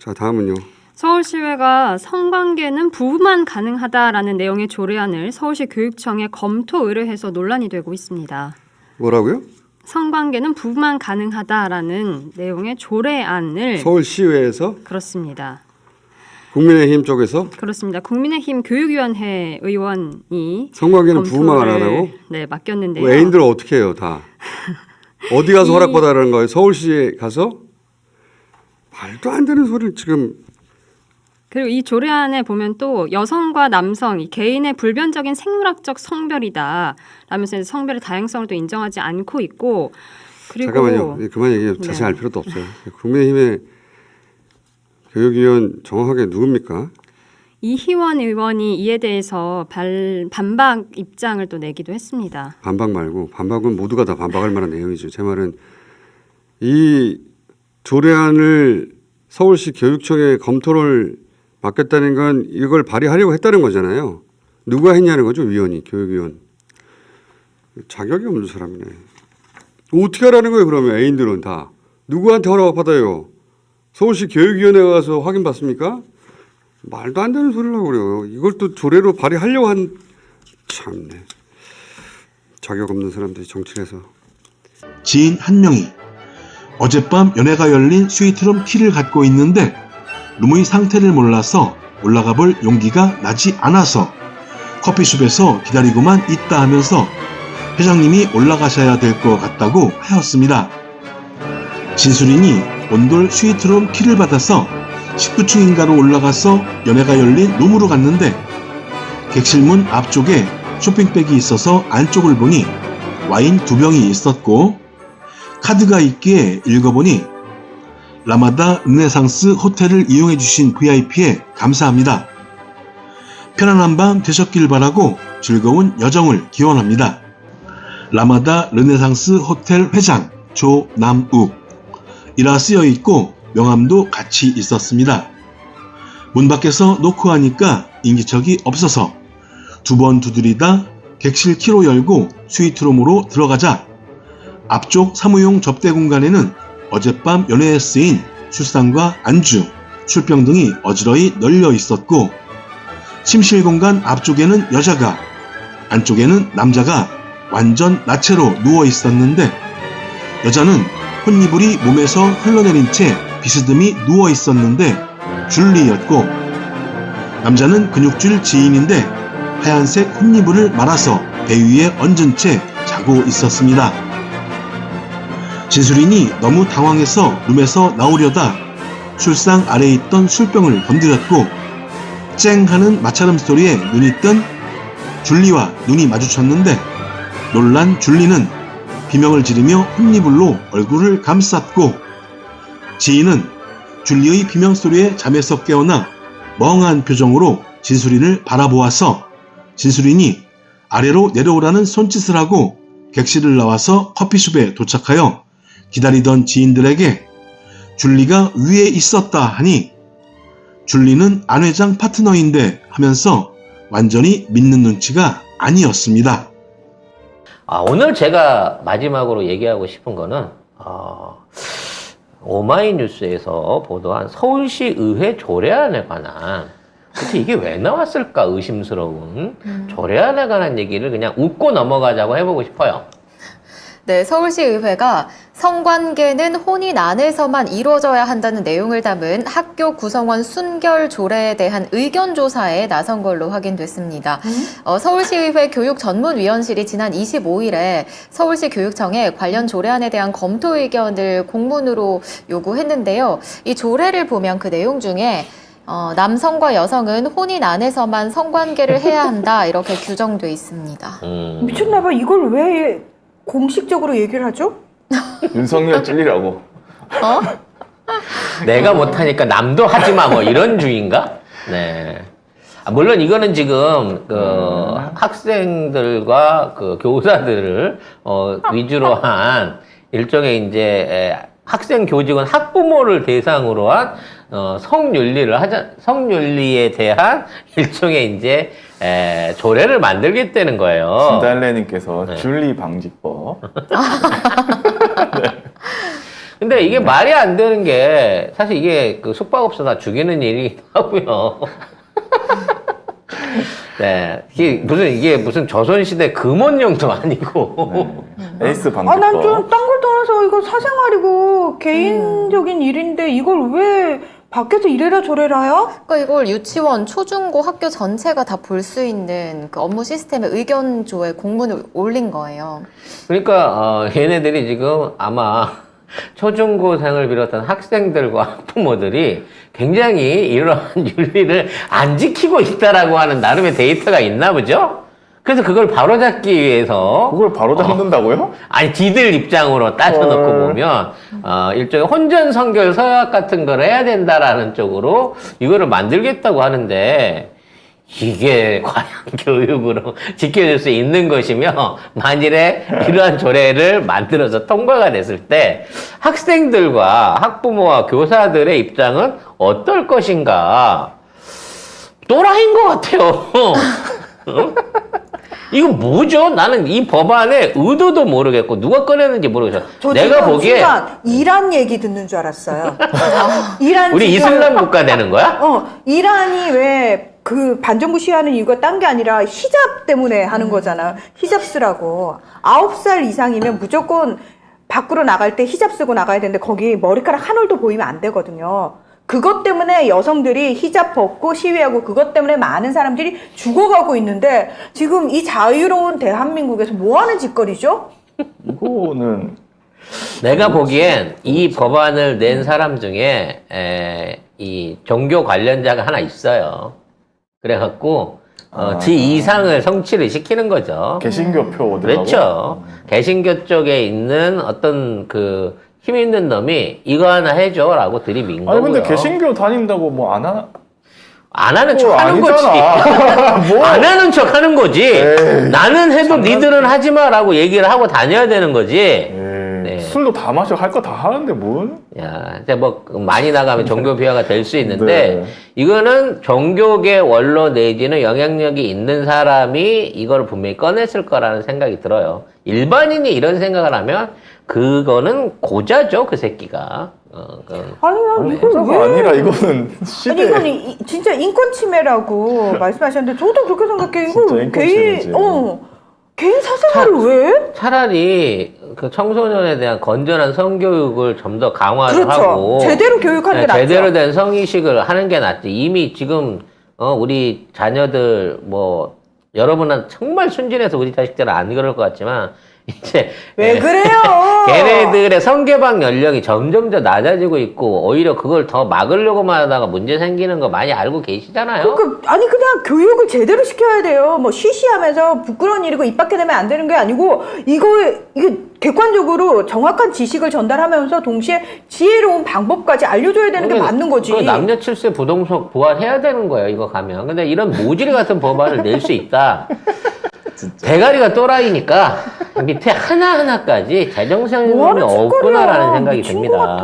자, 다음은요. 서울시의회가 성관계는 부부만 가능하다라는 내용의 조례안을 서울시 교육청에 검토 의뢰해서 논란이 되고 있습니다. 뭐라고요? 성관계는 부부만 가능하다라는 내용의 조례안을 서울시의회에서? 그렇습니다. 국민의힘 쪽에서? 그렇습니다. 국민의힘 교육위원회 의원이 성관계는 부부만 가능하다고? 네, 맡겼는데요. 애인들 어떻게 해요, 다? 어디 가서 허락받아라는 거예요? 서울시에 가서? 말도 안 되는 소리를 지금. 그리고 이 조례안에 보면 또 여성과 남성, 이 개인의 불변적인 생물학적 성별이다 라면서 성별의 다양성을 또 인정하지 않고 있고 그리고 잠깐만요. 그만 얘기해요. 자세히 알 필요도 없어요. 국민의힘의 교육위원 정확하게 누굽니까? 이희원 의원이 이에 대해서 반박 입장을 또 내기도 했습니다. 반박 말고 반박은 모두가 다 반박할 만한 내용이죠. 제 말은 이 조례안을 서울시 교육청에 검토를 맡겼다는 건 이걸 발의하려고 했다는 거잖아요. 누가 했냐는 거죠. 위원이, 교육위원. 자격이 없는 사람이네. 어떻게 하라는 거예요. 그러면 애인들은 다. 누구한테 허락받아요. 서울시 교육위원회에 가서 확인받습니까? 말도 안 되는 소리를 하고 그래요. 이걸 또 조례로 발의하려고 한 참네. 자격 없는 사람들이 정치를 해서. 지인 한 명이 어젯밤 연애가 열린 스위트룸 키를 갖고 있는데 룸의 상태를 몰라서 올라가 볼 용기가 나지 않아서 커피숍에서 기다리고만 있다 하면서 회장님이 올라가셔야 될 것 같다고 하였습니다. 진술인이 온돌 스위트룸 키를 받아서 19층인가로 올라가서 연애가 열린 룸으로 갔는데 객실문 앞쪽에 쇼핑백이 있어서 안쪽을 보니 와인 2병이 있었고 카드가 있기에 읽어보니 라마다 르네상스 호텔을 이용해 주신 VIP에 감사합니다. 편안한 밤 되셨길 바라고 즐거운 여정을 기원합니다. 라마다 르네상스 호텔 회장 조남욱 이라 쓰여 있고 명함도 같이 있었습니다. 문 밖에서 놓고 하니까 인기척이 없어서 2번 두드리다 객실 키로 열고 스위트룸으로 들어가자 앞쪽 사무용 접대 공간에는 어젯밤 연회에 쓰인 술상과 안주, 술병 등이 어지러이 널려 있었고 침실 공간 앞쪽에는 여자가 안쪽에는 남자가 완전 나체로 누워 있었는데 여자는 혼이불이 몸에서 흘러내린 채 비스듬히 누워 있었는데 줄리였고 남자는 근육질 지인인데 하얀색 혼이불을 말아서 배 위에 얹은 채 자고 있었습니다. 진술인이 너무 당황해서 룸에서 나오려다 술상 아래에 있던 술병을 건드렸고 쨍 하는 마찰음 소리에 눈이 뜬 줄리와 눈이 마주쳤는데 놀란 줄리는 비명을 지르며 혼이불로 얼굴을 감쌌고 지인은 줄리의 비명소리에 잠에서 깨어나 멍한 표정으로 진술인을 바라보아서 진술인이 아래로 내려오라는 손짓을 하고 객실을 나와서 커피숍에 도착하여 기다리던 지인들에게 줄리가 위에 있었다 하니 줄리는 안 회장 파트너인데 하면서 완전히 믿는 눈치가 아니었습니다. 오늘 제가 마지막으로 얘기하고 싶은 거는 오마이뉴스에서 보도한 서울시 의회 조례안에 관한 도대체 이게 왜 나왔을까 의심스러운 조례안에 관한 얘기를 그냥 웃고 넘어가자고 해보고 싶어요. 네, 서울시의회가 성관계는 혼인 안에서만 이루어져야 한다는 내용을 담은 학교 구성원 순결 조례에 대한 의견 조사에 나선 걸로 확인됐습니다. 서울시의회 교육전문위원실이 지난 25일에 서울시 교육청에 관련 조례안에 대한 검토 의견을 공문으로 요구했는데요. 이 조례를 보면 그 내용 중에 남성과 여성은 혼인 안에서만 성관계를 해야 한다 이렇게 규정돼 있습니다. 미쳤나봐. 이걸 왜 공식적으로 얘기를 하죠? 윤석열 찔리라고. 내가 못하니까 남도 하지마 뭐 이런 주의인가? 네. 물론 이거는 지금 학생들과 교사들을 위주로 한 일종의 이제 학생 교직원 학부모를 대상으로 한 성윤리에 대한 일종의 이제 조례를 만들겠다는 거예요. 진달래님께서 줄리 방지법. 네. 근데 이게 말이 안 되는 게 사실 이게 그 숙박업소 다 죽이는 일이기도 하고요. 네, 이게 무슨 조선시대 금원령도 아니고. 네. 에이스 난 방지법. 좀 딴 걸 떠나서 이거 사생활이고 개인적인 일인데 이걸 왜 밖에서 이래라 저래라요? 그러니까 이걸 유치원, 초중고 학교 전체가 다 볼 수 있는 그 업무 시스템의 의견조에 공문을 올린 거예요. 그러니까 얘네들이 지금 아마 초중고생을 비롯한 학생들과 학부모들이 굉장히 이러한 윤리를 안 지키고 있다라고 하는 나름의 데이터가 있나 보죠? 그래서 그걸 바로잡기 위해서 그걸 바로 잡는다고요? 아니 지들 입장으로 따져놓고 보면 일종의 혼전 선결 서약 같은 걸 해야 된다라는 쪽으로 이거를 만들겠다고 하는데 이게 과연 교육으로 지켜줄 수 있는 것이며 만일에 이러한 조례를 만들어서 통과가 됐을 때 학생들과 학부모와 교사들의 입장은 어떨 것인가? 또라이인 것 같아요. 어? 이거 뭐죠? 나는 이 법안의 의도도 모르겠고 누가 꺼냈는지 모르겠어. 내가 보기에 순간 이란 얘기 듣는 줄 알았어요. 이란 우리 지금- 이슬람 국가 되는 거야? 이란이 왜 그 반정부 시위하는 이유가 딴 게 아니라 히잡 때문에 하는 거잖아. 히잡 쓰라고. 9살 이상이면 무조건 밖으로 나갈 때 히잡 쓰고 나가야 되는데 거기 머리카락 한 올도 보이면 안 되거든요. 그것 때문에 여성들이 히잡 벗고 시위하고 그것 때문에 많은 사람들이 죽어가고 있는데 지금 이 자유로운 대한민국에서 뭐 하는 짓거리죠? 이거는 내가 보기엔 이 법안을 낸 사람 중에 이 종교 관련자가 하나 있어요. 그래갖고 지 이상을 성취를 시키는 거죠. 개신교표 어디라고? 그렇죠. 개신교 쪽에 있는 어떤 그 힘 있는 놈이 이거 하나 해줘라고 들이민 아니 거고요. 근데 개신교 다닌다고 뭐 안 하나? 안 하는 그거 척 하는 거지. 아니잖아. 뭐? 안 하는 척 하는 거지. 에이, 나는 해도 니들은 하지 마라고 얘기를 하고 다녀야 되는 거지. 네. 술도 다 마셔 할 거 다 하는데 뭔? 야, 이제 뭐 많이 나가면 종교 비하가 될 수 있는데 네. 이거는 종교계 원로 내지는 영향력이 있는 사람이 이걸 분명히 꺼냈을 거라는 생각이 들어요. 일반인이 이런 생각을 하면 그거는 고자죠, 그 새끼가. 아니 이걸 그거가 왜? 아니라 이거는 시대. 아니 이건 진짜 인권 침해라고 말씀하셨는데 저도 그렇게 생각해요. 진짜 이걸 인권 개인 침해지. 개인 사생활을 왜? 차라리 그 청소년에 대한 건전한 성교육을 좀 더 강화를 그렇죠. 하고 제대로 교육하는 게 낫죠. 제대로 된 성의식을 하는 게 낫지. 이미 지금 우리 자녀들 뭐 여러분은 정말 순진해서 우리 자식들은 안 그럴 것 같지만 이제 왜 그래요? 걔네들의 성개방 연령이 점점 더 낮아지고 있고 오히려 그걸 더 막으려고만 하다가 문제 생기는 거 많이 알고 계시잖아요. 그러니까 아니 그냥 교육을 제대로 시켜야 돼요. 뭐 쉬쉬하면서 부끄러운 일이고 입 밖에 내면 안 되는 게 아니고 이게 객관적으로 정확한 지식을 전달하면서 동시에 지혜로운 방법까지 알려줘야 되는 게 맞는 거지. 그 남녀 칠세 부동석 보완해야 되는 거예요. 이거 가면. 근데 이런 모질이 같은 법안을 낼 수 있다. 대가리가 또라이니까 밑에 하나하나까지 재정상이 뭐 하는 없구나라는 짓거리야. 생각이 미친 것 듭니다. 같아.